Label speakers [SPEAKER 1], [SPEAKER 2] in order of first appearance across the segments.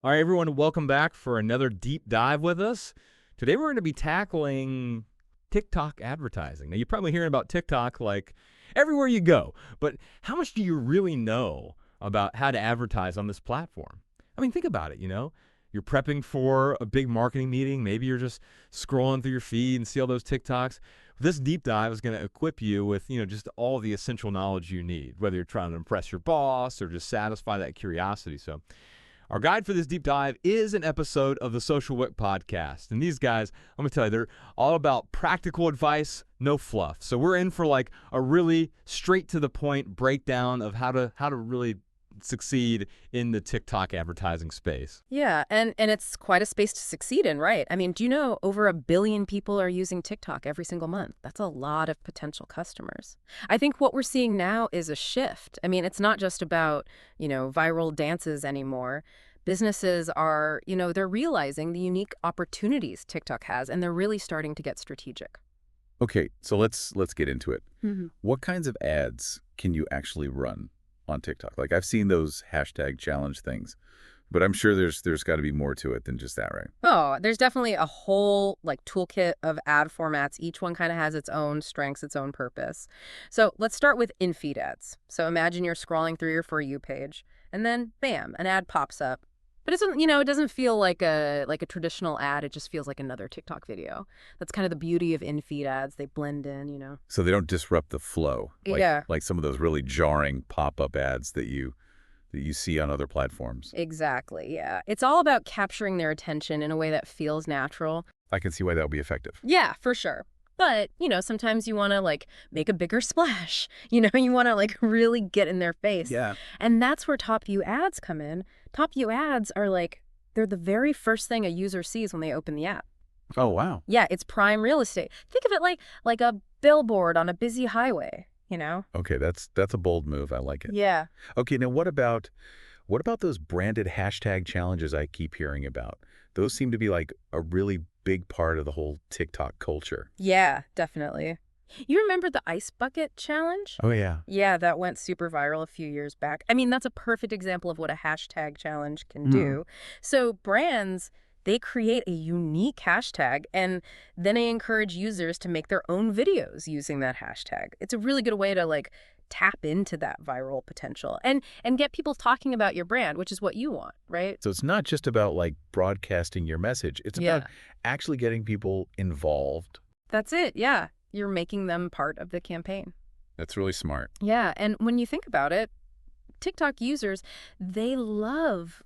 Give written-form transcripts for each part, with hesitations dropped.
[SPEAKER 1] All right, everyone, welcome back for another deep dive with us. Today, we're going to be tackling TikTok advertising. Now, you're probably hearing about TikTok like everywhere you go, but how much do you really know about how to advertise on this platform? I mean, think about it, You're prepping for a big marketing meeting. Maybe you're just scrolling through your feed and see all those TikToks. This deep dive is going to equip you with, just all the essential knowledge you need, whether you're trying to impress your boss or just satisfy that curiosity. So, our guide for this deep dive is an episode of the SocialWick podcast. And these guys, I'm going to tell you, they're all about practical advice, no fluff. So we're in for like a really straight to the point breakdown of how to really succeed in the TikTok advertising space.
[SPEAKER 2] Yeah, and it's quite a space to succeed in, right? I mean, do you know over 1 billion people are using TikTok every single month? That's a lot of potential customers. I think what we're seeing now is a shift. I mean, it's not just about, viral dances anymore. Businesses are, they're realizing the unique opportunities TikTok has, and they're really starting to get strategic.
[SPEAKER 3] Okay, so let's get into it.
[SPEAKER 2] hmm
[SPEAKER 3] What kinds of ads can you actually run on TikTok? Like I've seen those hashtag challenge things, but I'm sure there's got to be more to it than just that, right?
[SPEAKER 2] Oh, there's definitely a whole toolkit of ad formats. Each one kind of has its own strengths, its own purpose. So let's start with in-feed ads. So imagine you're scrolling through your For You page, and then bam, an ad pops up. But it doesn't feel like a traditional ad. It just feels like another TikTok video. That's kind of the beauty of in-feed ads. They blend in.
[SPEAKER 3] So they don't disrupt the flow,
[SPEAKER 2] Yeah,
[SPEAKER 3] like some of those really jarring pop-up ads that you see on other platforms.
[SPEAKER 2] exactly. Yeah. It's all about capturing their attention in a way that feels natural.
[SPEAKER 3] I can see why that would be effective.
[SPEAKER 2] Yeah, for sure. But, sometimes you want to make a bigger splash. You want to really get in their face.
[SPEAKER 3] Yeah.
[SPEAKER 2] And that's where top view ads come in. Top view ads are they're the very first thing a user sees when they open the app.
[SPEAKER 3] Oh, wow.
[SPEAKER 2] Yeah, it's prime real estate. Think of it like a billboard on a busy highway.
[SPEAKER 3] Okay, that's a bold move. I like it.
[SPEAKER 2] Yeah.
[SPEAKER 3] Okay, now what about those branded hashtag challenges I keep hearing about? Those seem to be like a really big part of the whole TikTok culture.
[SPEAKER 2] Yeah, definitely. You remember the ice bucket challenge?
[SPEAKER 3] Oh, yeah.
[SPEAKER 2] Yeah, that went super viral a few years back. I mean, that's a perfect example of what a hashtag challenge can do. So brands, they create a unique hashtag, and then they encourage users to make their own videos using that hashtag. It's a really good way to tap into that viral potential and get people talking about your brand, which is what you want, right?
[SPEAKER 3] So it's not just about like broadcasting your message. It's
[SPEAKER 2] Yeah,
[SPEAKER 3] about actually getting people involved.
[SPEAKER 2] that's it. Yeah, you're making them part of the campaign.
[SPEAKER 3] That's really smart.
[SPEAKER 2] Yeah, and when you think about it, TikTok users, they love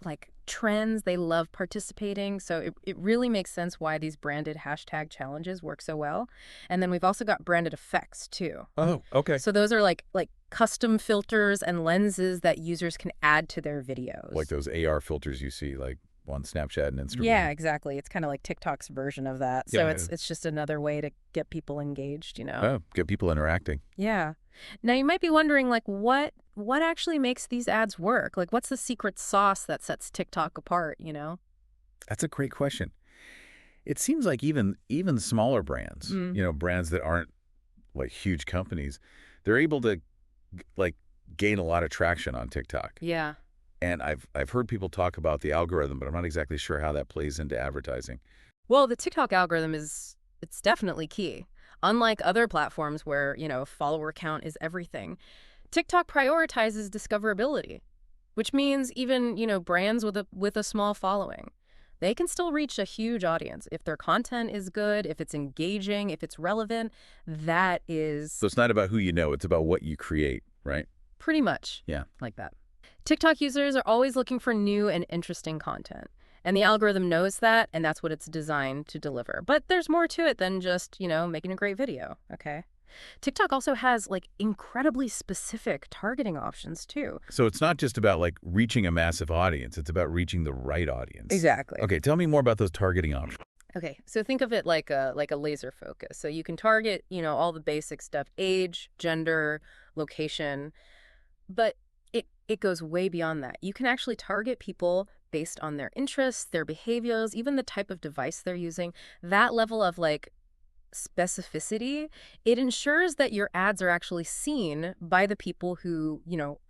[SPEAKER 2] trends, they love participating. So it really makes sense why these branded hashtag challenges work so well. And then we've also got branded effects too.
[SPEAKER 3] Oh, okay.
[SPEAKER 2] So those are like custom filters and lenses that users can add to their videos.
[SPEAKER 3] Like those AR filters you see like on Snapchat and Instagram.
[SPEAKER 2] Yeah, exactly. It's kind of like TikTok's version of that. So
[SPEAKER 3] Yeah.
[SPEAKER 2] it's just another way to get people engaged.
[SPEAKER 3] Oh, get people interacting.
[SPEAKER 2] Yeah. Now you might be wondering what actually makes these ads work? What's the secret sauce that sets TikTok apart?
[SPEAKER 3] That's a great question. It seems like even smaller brands, brands that aren't like huge companies, they're able to like gain a lot of traction on TikTok.
[SPEAKER 2] Yeah.
[SPEAKER 3] And I've heard people talk about the algorithm, but I'm not exactly sure how that plays into advertising.
[SPEAKER 2] Well, the TikTok algorithm it's definitely key. Unlike other platforms where, follower count is everything, TikTok prioritizes discoverability, which means even, brands with a small following, they can still reach a huge audience. If their content is good, if it's engaging, if it's relevant, that is
[SPEAKER 3] So it's not about who you know, it's about what you create, right?
[SPEAKER 2] pretty much
[SPEAKER 3] Yeah.
[SPEAKER 2] like that. TikTok users are always looking for new and interesting content. And the algorithm knows that, and that's what it's designed to deliver. But there's more to it than just, making a great video, okay? TikTok also has, incredibly specific targeting options, too.
[SPEAKER 3] So it's not just about like reaching a massive audience, it's about reaching the right audience.
[SPEAKER 2] Exactly.
[SPEAKER 3] Okay, tell me more about those targeting options.
[SPEAKER 2] Okay, so think of it like a laser focus. So you can target, all the basic stuff, age, gender, location, but it goes way beyond that. You can actually target people based on their interests, their behaviors, even the type of device they're using. That level of specificity, it ensures that your ads are actually seen by the people who,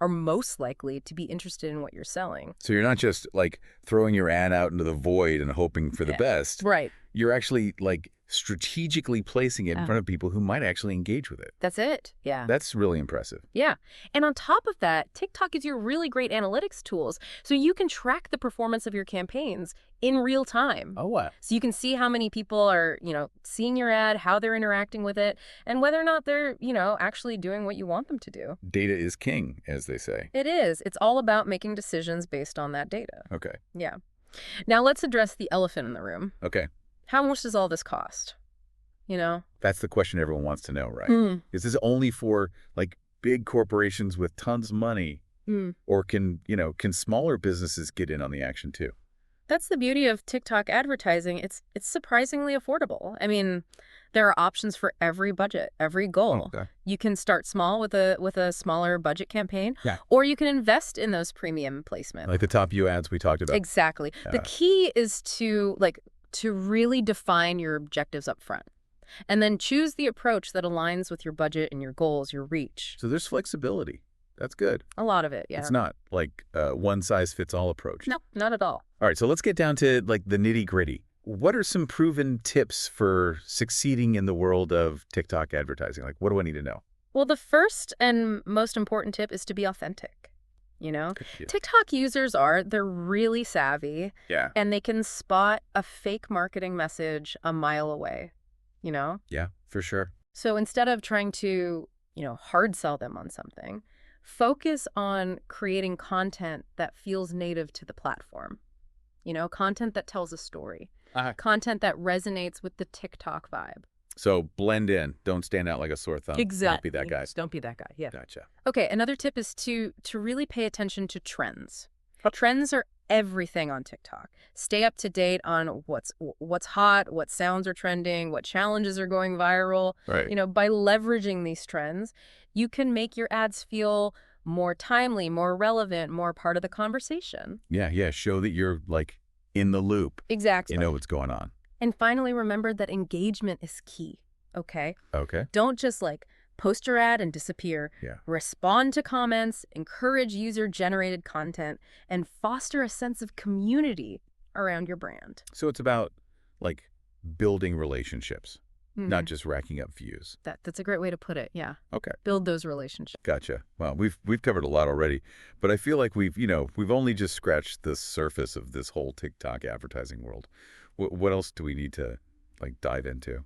[SPEAKER 2] are most likely to be interested in what you're selling.
[SPEAKER 3] So you're not just like throwing your ad out into the void and hoping for the best.
[SPEAKER 2] Right.
[SPEAKER 3] You're actually like strategically placing it in front of people who might actually engage with it.
[SPEAKER 2] That's it. Yeah.
[SPEAKER 3] That's really impressive.
[SPEAKER 2] Yeah. And on top of that, TikTok gives you really great analytics tools, so you can track the performance of your campaigns in real time.
[SPEAKER 3] Oh, wow.
[SPEAKER 2] So you can see how many people are, seeing your ad, how they're interacting with it, and whether or not they're, actually doing what you want them to do.
[SPEAKER 3] Data is king, as they say.
[SPEAKER 2] It is. It's all about making decisions based on that data.
[SPEAKER 3] Okay.
[SPEAKER 2] Yeah. Now let's address the elephant in the room.
[SPEAKER 3] Okay.
[SPEAKER 2] How much does all this cost?
[SPEAKER 3] That's the question everyone wants to know, right? Is this only for like big corporations with tons of money? Or can smaller businesses get in on the action too?
[SPEAKER 2] That's the beauty of TikTok advertising. It's surprisingly affordable. I mean, there are options for every budget, every goal.
[SPEAKER 3] Okay.
[SPEAKER 2] You can start small with a smaller budget campaign,
[SPEAKER 3] Yeah.
[SPEAKER 2] or you can invest in those premium placements.
[SPEAKER 3] Like the top view ads we talked about.
[SPEAKER 2] Exactly. The key is to really define your objectives up front, and then choose the approach that aligns with your budget and your goals, your reach.
[SPEAKER 3] So there's flexibility. That's good.
[SPEAKER 2] A lot of it, yeah.
[SPEAKER 3] It's not like a one-size-fits-all approach.
[SPEAKER 2] No, not at all.
[SPEAKER 3] All right, so let's get down to like the nitty-gritty. What are some proven tips for succeeding in the world of TikTok advertising? Like, what do I need to know?
[SPEAKER 2] Well, the first and most important tip is to be authentic.
[SPEAKER 3] Yeah.
[SPEAKER 2] TikTok users they're really savvy.
[SPEAKER 3] Yeah.
[SPEAKER 2] And they can spot a fake marketing message a mile away,
[SPEAKER 3] Yeah, for sure.
[SPEAKER 2] So instead of trying to, hard sell them on something, focus on creating content that feels native to the platform. Content that tells a story. Content that resonates with the TikTok vibe.
[SPEAKER 3] So blend in. Don't stand out like a sore thumb.
[SPEAKER 2] Exactly.
[SPEAKER 3] Don't be that guy.
[SPEAKER 2] Don't be that guy. Yeah.
[SPEAKER 3] Gotcha.
[SPEAKER 2] Okay, another tip is to really pay attention to trends. Trends are everything on TikTok. Stay up to date on what's hot, what sounds are trending, what challenges are going viral.
[SPEAKER 3] Right.
[SPEAKER 2] By leveraging these trends, you can make your ads feel more timely, more relevant, more part of the conversation.
[SPEAKER 3] Yeah. Show that you're like in the loop.
[SPEAKER 2] Exactly.
[SPEAKER 3] You know what's going on.
[SPEAKER 2] And finally, remember that engagement is key, okay?
[SPEAKER 3] Okay.
[SPEAKER 2] Don't just post your ad and disappear.
[SPEAKER 3] Yeah.
[SPEAKER 2] Respond to comments, encourage user-generated content, and foster a sense of community around your brand.
[SPEAKER 3] So it's about like building relationships, not just racking up views.
[SPEAKER 2] That's a great way to put it, yeah.
[SPEAKER 3] Okay.
[SPEAKER 2] Build those relationships.
[SPEAKER 3] Gotcha. Well, we've covered a lot already, but I feel like we've only just scratched the surface of this whole TikTok advertising world. What else do we need to dive into?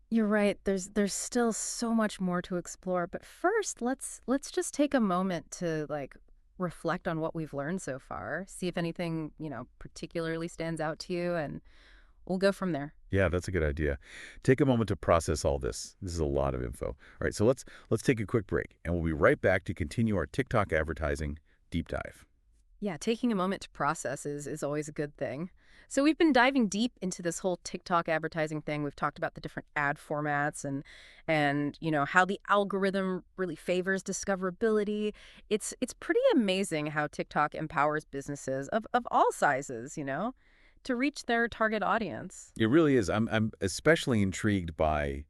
[SPEAKER 2] You're right. There's still so much more to explore, but first, let's just take a moment to reflect on what we've learned so far. See if anything, particularly stands out to you, and we'll go from there.
[SPEAKER 3] Yeah, that's a good idea. Take a moment to process all this. This is a lot of info. All right, so let's take a quick break, and we'll be right back to continue our TikTok advertising deep dive.
[SPEAKER 2] Yeah, taking a moment to process is always a good thing. So we've been diving deep into this whole TikTok advertising thing. We've talked about the different ad formats and how the algorithm really favors discoverability. It's pretty amazing how TikTok empowers businesses of all sizes, to reach their target audience.
[SPEAKER 3] It really is. I'm especially intrigued by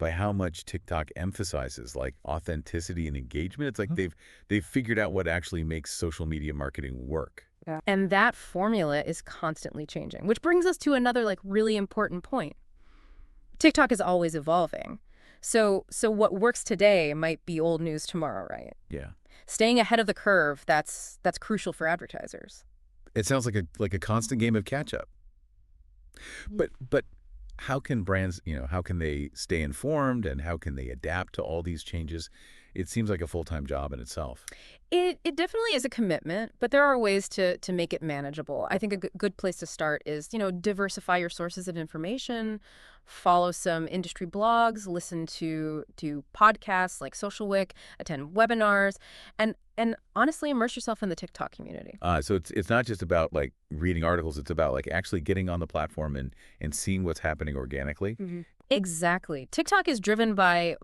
[SPEAKER 3] how much TikTok emphasizes authenticity and engagement. It's like they've figured out what actually makes social media marketing work.
[SPEAKER 2] Yeah. And that formula is constantly changing, which brings us to another really important point. TikTok is always evolving. So what works today might be old news tomorrow, right?
[SPEAKER 3] Yeah.
[SPEAKER 2] Staying ahead of the curve, that's crucial for advertisers.
[SPEAKER 3] It sounds like a constant game of catch up. But how can brands, how can they stay informed and how can they adapt to all these changes? It seems like a full-time job in itself.
[SPEAKER 2] It definitely is a commitment, but there are ways to make it manageable. I think a good place to start is, diversify your sources of information, follow some industry blogs, listen to podcasts like SocialWick, attend webinars, and honestly immerse yourself in the TikTok community.
[SPEAKER 3] So it's not just about reading articles, it's about actually getting on the platform and seeing what's happening organically.
[SPEAKER 2] Mm-hmm. Exactly. TikTok is driven by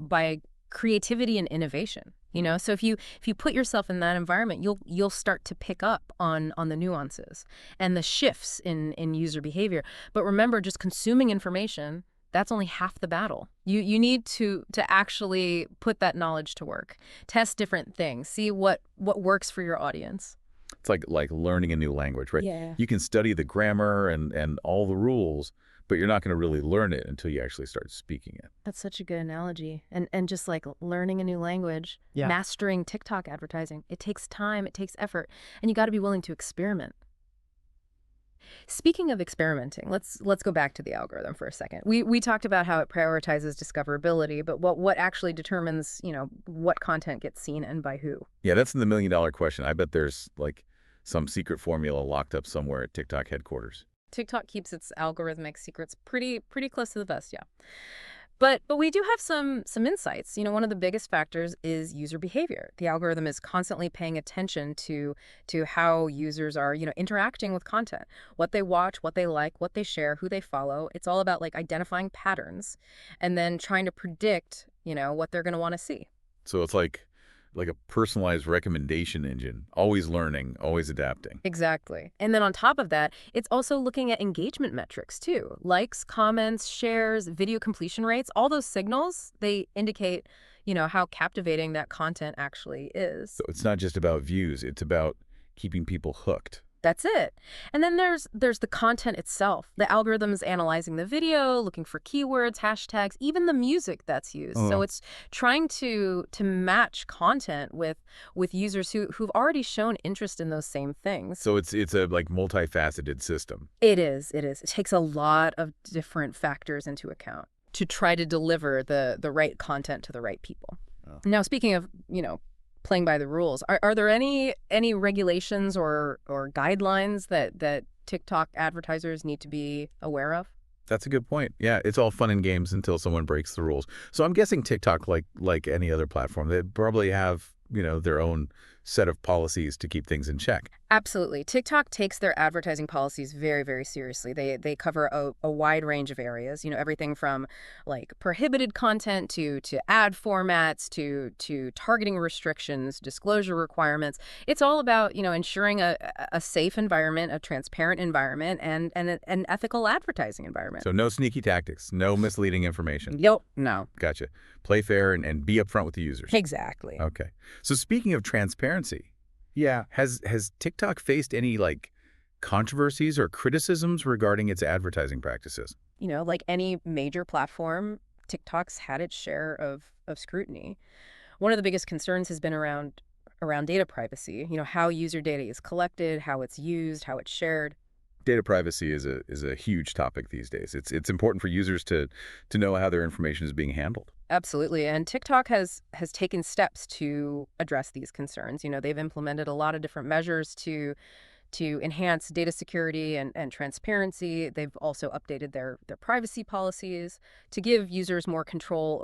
[SPEAKER 2] creativity and innovation, so if you put yourself in that environment, you'll start to pick up on the nuances and the shifts in user behavior. But remember, just consuming information, that's only half the battle. You need to actually put that knowledge to work, test different things, see what works for your audience.
[SPEAKER 3] It's like learning a new language, right?
[SPEAKER 2] Yeah.
[SPEAKER 3] You can study the grammar and all the rules, but you're not going to really learn it until you actually start speaking it.
[SPEAKER 2] That's such a good analogy. And just like learning a new language,
[SPEAKER 1] Yeah.
[SPEAKER 2] mastering TikTok advertising, it takes time, it takes effort, and you got to be willing to experiment. Speaking of experimenting, let's go back to the algorithm for a second. We talked about how it prioritizes discoverability, but what actually determines, what content gets seen and by who?
[SPEAKER 3] Yeah, that's the million-dollar question. I bet there's like some secret formula locked up somewhere at TikTok headquarters.
[SPEAKER 2] TikTok keeps its algorithmic secrets pretty close to the vest, yeah. But we do have some insights. One of the biggest factors is user behavior. The algorithm is constantly paying attention to how users are, interacting with content, what they watch, what they like, what they share, who they follow. It's all about like identifying patterns and then trying to predict, what they're going to want to see.
[SPEAKER 3] So it's like a personalized recommendation engine, always learning, always adapting.
[SPEAKER 2] Exactly. And then on top of that, it's also looking at engagement metrics too. Likes, comments, shares, video completion rates, all those signals, they indicate, how captivating that content actually is.
[SPEAKER 3] So it's not just about views, it's about keeping people hooked.
[SPEAKER 2] That's it. And then there's the content itself. The algorithm's analyzing the video, looking for keywords, hashtags, even the music that's used. So it's trying to match content with users who've already shown interest in those same things.
[SPEAKER 3] So it's a like multifaceted system.
[SPEAKER 2] It is. It takes a lot of different factors into account to try to deliver the right content to the right people.
[SPEAKER 3] Oh.
[SPEAKER 2] Now, speaking of, playing by the rules, are there any regulations or guidelines that TikTok advertisers need to be aware of?
[SPEAKER 3] That's a good point. Yeah, it's all fun and games until someone breaks the rules. So I'm guessing TikTok, like any other platform, they probably have, their own set of policies to keep things in check.
[SPEAKER 2] Absolutely. TikTok takes their advertising policies very, very seriously. They cover a wide range of areas, everything from like prohibited content to ad formats to targeting restrictions, disclosure requirements. It's all about, ensuring a safe environment, a transparent environment, and an ethical advertising environment.
[SPEAKER 3] So no sneaky tactics, no misleading information.
[SPEAKER 2] Yep. No.
[SPEAKER 3] Gotcha. Play fair and be upfront with the users.
[SPEAKER 2] Exactly.
[SPEAKER 3] Okay. So speaking of transparency, yeah, has TikTok faced any like controversies or criticisms regarding its advertising practices?
[SPEAKER 2] Like any major platform, TikTok's had its share of scrutiny. One of the biggest concerns has been around data privacy, how user data is collected, how it's used, how it's shared.
[SPEAKER 3] Data privacy is a huge topic these days. It's important for users to know how their information is being handled.
[SPEAKER 2] Absolutely. And TikTok has taken steps to address these concerns. They've implemented a lot of different measures to enhance data security and transparency. They've also updated their privacy policies to give users more control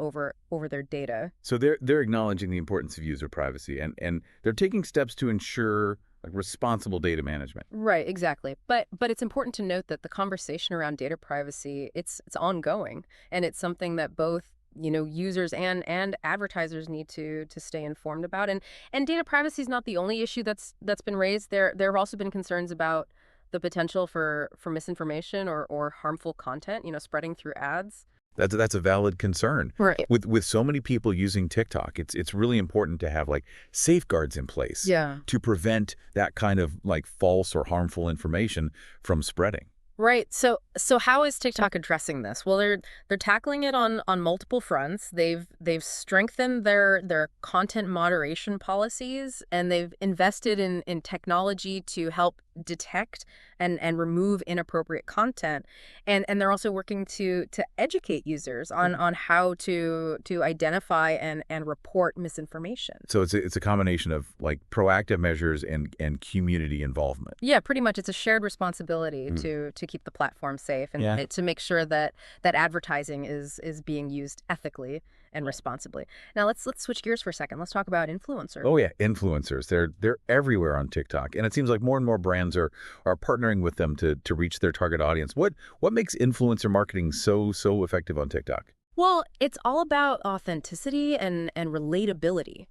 [SPEAKER 2] over their data.
[SPEAKER 3] So they're acknowledging the importance of user privacy and they're taking steps to ensure like responsible data management.
[SPEAKER 2] Right, exactly. But it's important to note that the conversation around data privacy, it's ongoing, and it's something that both users and advertisers need to stay informed about. And data privacy is not the only issue that's been raised. There have also been concerns about the potential for misinformation or harmful content, spreading through ads.
[SPEAKER 3] That's a valid concern.
[SPEAKER 2] Right.
[SPEAKER 3] With so many people using TikTok, it's really important to have like safeguards in place to prevent that kind of like false or harmful information from spreading.
[SPEAKER 2] Right. So how is TikTok addressing this? Well, they're tackling it on multiple fronts. They've strengthened their content moderation policies, and they've invested in technology to help detect and remove inappropriate content. And they're also working to educate users on how to identify and report misinformation.
[SPEAKER 3] So it's a combination of like proactive measures and community involvement.
[SPEAKER 2] Yeah, pretty much. It's a shared responsibility to keep the platform safe and to make sure that advertising is being used ethically and responsibly. Now let's switch gears for a second. Let's talk about influencers.
[SPEAKER 3] Oh yeah, influencers. They're everywhere on TikTok, and it seems like more and more brands are partnering with them to reach their target audience. What makes influencer marketing so effective on TikTok?
[SPEAKER 2] Well, it's all about authenticity and relatability.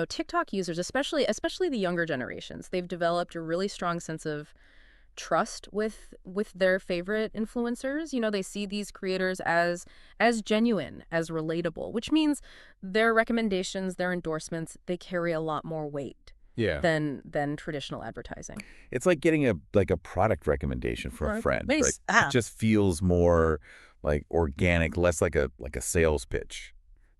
[SPEAKER 2] TikTok users, especially the younger generations, they've developed a really strong sense of trust with their favorite influencers. They see these creators as genuine, as relatable, which means their recommendations, their endorsements, they carry a lot more weight
[SPEAKER 3] Yeah.
[SPEAKER 2] than traditional advertising.
[SPEAKER 3] It's like getting a product recommendation from a friend, right? It
[SPEAKER 2] Ah,
[SPEAKER 3] just feels more like organic, less like a sales pitch.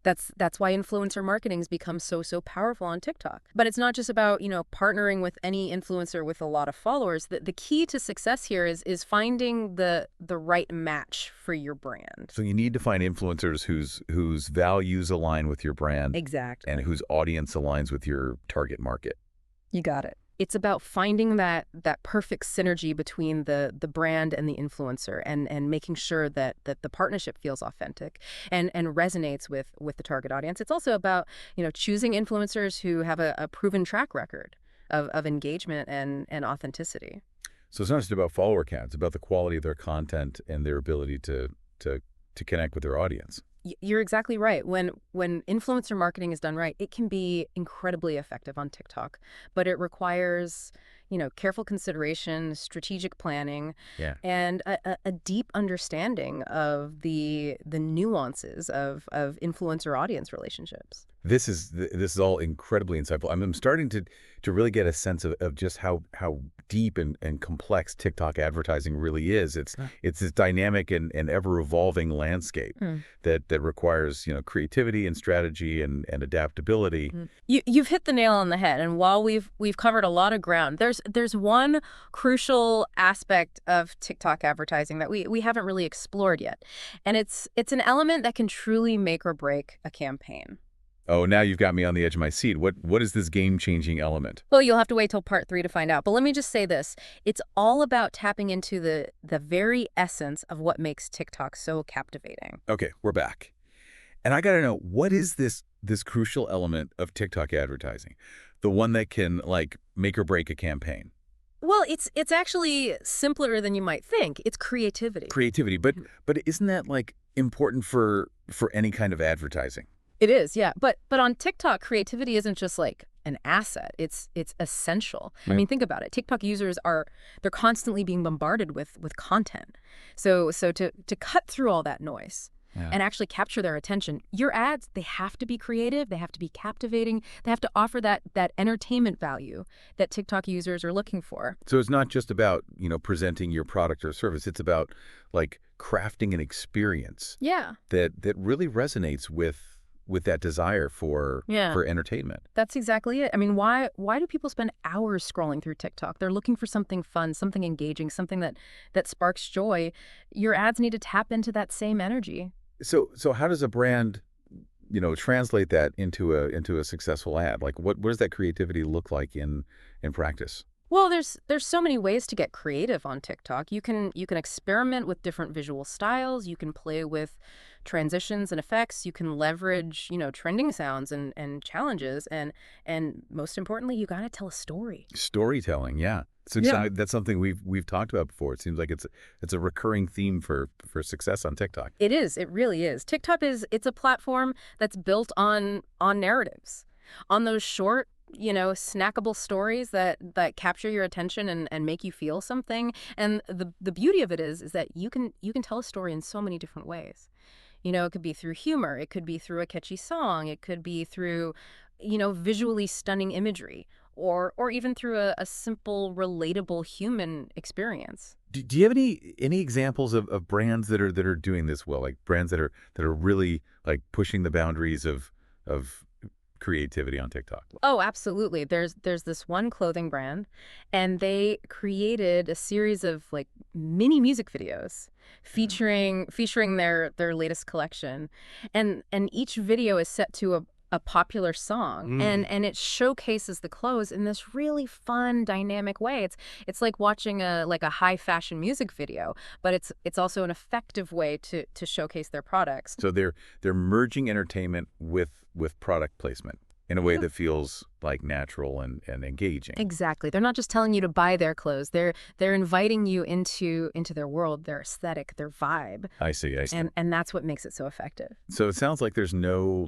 [SPEAKER 2] that's why influencer marketing's become so powerful on TikTok. But it's not just about, partnering with any influencer with a lot of followers. The key to success here is finding the right match for your brand.
[SPEAKER 3] So you need to find influencers whose values align with your brand
[SPEAKER 2] Exactly.
[SPEAKER 3] and whose audience aligns with your target market.
[SPEAKER 2] You got it. It's about finding that perfect synergy between the brand and the influencer, and making sure that the partnership feels authentic and resonates with the target audience. It's also about, choosing influencers who have a proven track record of engagement and authenticity.
[SPEAKER 3] So it's not just about follower count, it's about the quality of their content and their ability to connect with their audience.
[SPEAKER 2] You're exactly right. When influencer marketing is done right, it can be incredibly effective on TikTok, but it requires, careful consideration, strategic planning,
[SPEAKER 3] Yeah.
[SPEAKER 2] and a deep understanding of the nuances of influencer audience relationships.
[SPEAKER 3] This is all incredibly insightful. I'm starting to really get a sense of just how deep and complex TikTok advertising really is. It's this dynamic and ever evolving landscape that requires creativity and strategy and adaptability.
[SPEAKER 2] You've hit the nail on the head. And while we've covered a lot of ground, there's one crucial aspect of TikTok advertising that we haven't really explored yet, and it's an element that can truly make or break a campaign.
[SPEAKER 3] Oh, now you've got me on the edge of my seat. What is this game-changing element?
[SPEAKER 2] Well, you'll have to wait till part 3 to find out. But let me just say this. It's all about tapping into the very essence of what makes TikTok so captivating.
[SPEAKER 3] Okay, we're back. And I got to know, what is this crucial element of TikTok advertising? The one that can make or break a campaign?
[SPEAKER 2] Well, it's actually simpler than you might think. It's creativity.
[SPEAKER 3] Creativity, but isn't that important for any kind of advertising?
[SPEAKER 2] It is, yeah. But on TikTok, creativity isn't just an asset. It's essential.
[SPEAKER 3] Yeah.
[SPEAKER 2] I mean, think about it. TikTok users they're constantly being bombarded with content. So to cut through all that noise and actually capture their attention, your ads, they have to be creative, they have to be captivating, they have to offer that entertainment value that TikTok users are looking for.
[SPEAKER 3] So it's not just about, presenting your product or service. It's about crafting an experience that really resonates with that desire for entertainment.
[SPEAKER 2] That's exactly it. I mean, why do people spend hours scrolling through TikTok? They're looking for something fun, something engaging, something that sparks joy. Your ads need to tap into that same energy.
[SPEAKER 3] So how does a brand, translate that into a successful ad? What does that creativity look like in practice?
[SPEAKER 2] Well, there's so many ways to get creative on TikTok. You can experiment with different visual styles. You can play with transitions and effects. You can leverage, trending sounds and challenges. And most importantly, you got to tell a story.
[SPEAKER 3] Storytelling, yeah. So that's something we've talked about before. It seems like it's a recurring theme for success on TikTok.
[SPEAKER 2] It is. It really is. TikTok it's a platform that's built on narratives, on those short, snackable stories that capture your attention and make you feel something. And the beauty of it is that you can tell a story in so many different ways. It could be through humor, it could be through a catchy song, it could be through, visually stunning imagery, or even through a simple, relatable human experience.
[SPEAKER 3] Do you have any examples of brands that are doing this well, like brands that are really pushing the boundaries of creativity on TikTok?
[SPEAKER 2] Oh, absolutely. There's this one clothing brand, and they created a series of mini music videos featuring their latest collection, and each video is set to a popular song, and it showcases the clothes in this really fun, dynamic way. It's like watching a high fashion music video, but it's also an effective way to showcase their products.
[SPEAKER 3] So they're merging entertainment with product placement in a way that feels natural and engaging.
[SPEAKER 2] Exactly. They're not just telling you to buy their clothes. They're inviting you into their world, their aesthetic, their vibe.
[SPEAKER 3] I see.
[SPEAKER 2] And that's what makes it so effective.
[SPEAKER 3] So it sounds like there's no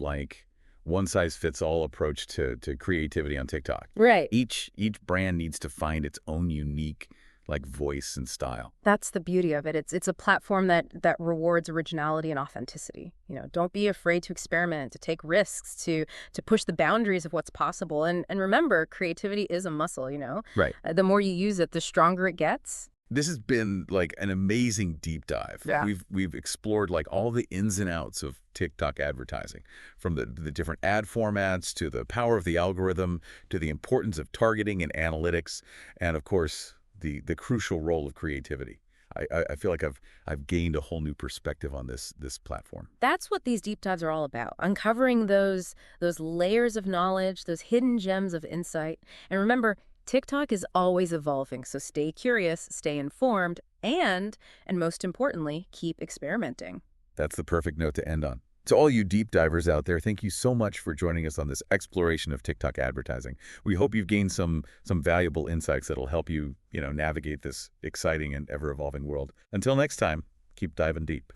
[SPEAKER 3] one-size-fits-all approach to creativity on TikTok.
[SPEAKER 2] Right.
[SPEAKER 3] Each brand needs to find its own unique like voice and style.
[SPEAKER 2] That's the beauty of it. It's a platform that rewards originality and authenticity. Don't be afraid to experiment, to take risks, to push the boundaries of what's possible. And remember, creativity is a muscle.
[SPEAKER 3] Right.
[SPEAKER 2] The more you use it, the stronger it gets.
[SPEAKER 3] This has been like an amazing deep dive.
[SPEAKER 2] Yeah.
[SPEAKER 3] We've explored like all the ins and outs of TikTok advertising, from the different ad formats to the power of the algorithm to the importance of targeting and analytics, and of course the crucial role of creativity. I feel like I've gained a whole new perspective on this platform.
[SPEAKER 2] That's what these deep dives are all about, uncovering those layers of knowledge, those hidden gems of insight. And remember, TikTok is always evolving, so stay curious, stay informed, and most importantly, keep experimenting.
[SPEAKER 3] That's the perfect note to end on. To all you deep divers out there, thank you so much for joining us on this exploration of TikTok advertising. We hope you've gained some valuable insights that'll help you, navigate this exciting and ever-evolving world. Until next time, keep diving deep.